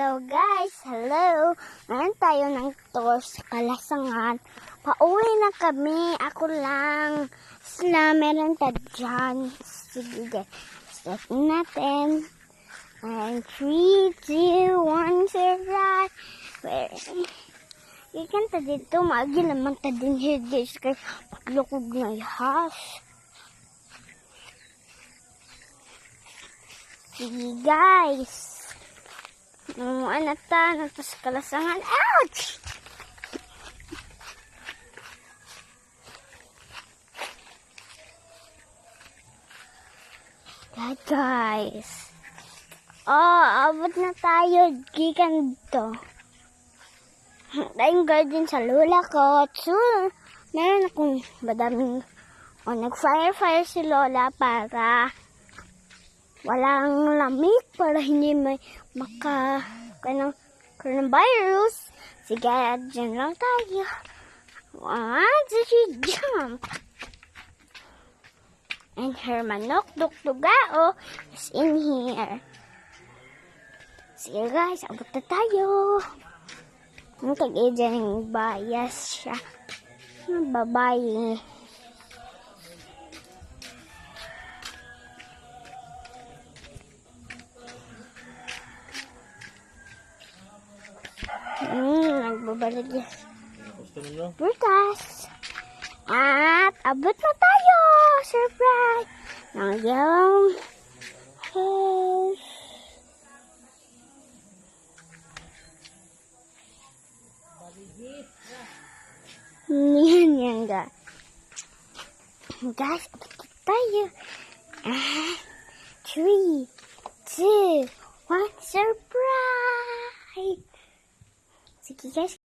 So guys, hello! Ngayon tayo ng tour sa Kalasangan. Pauwi na kami. Ako lang. Sila, meron pa dyan. Sige guys. Start natin. And 3, 2, 1, right. Ikanta dito. Maagi naman ta din siya guys. Kaya paglukog na ihas. Sige guys. Ano ta? Sa Kalasangan. Ouch! God, guys. Oh, abot na tayo. Gigan to. Tayong garden sa lola ko. So, meron akong madaming nag-fire si lola para walang lamig, para hindi may coronavirus. Sige, dyan lang tayo. Jump. And her manok dugtugao is in here. Sige guys, abot na tayo. Ang tag-idya ng bias siya. Babae. Nagbabalik yan. Butas. At abot na tayo. Surprise. Ng yung house. Yan guys. Guys, abot na tayo. 3, 2, 1, surprise. Sige guys.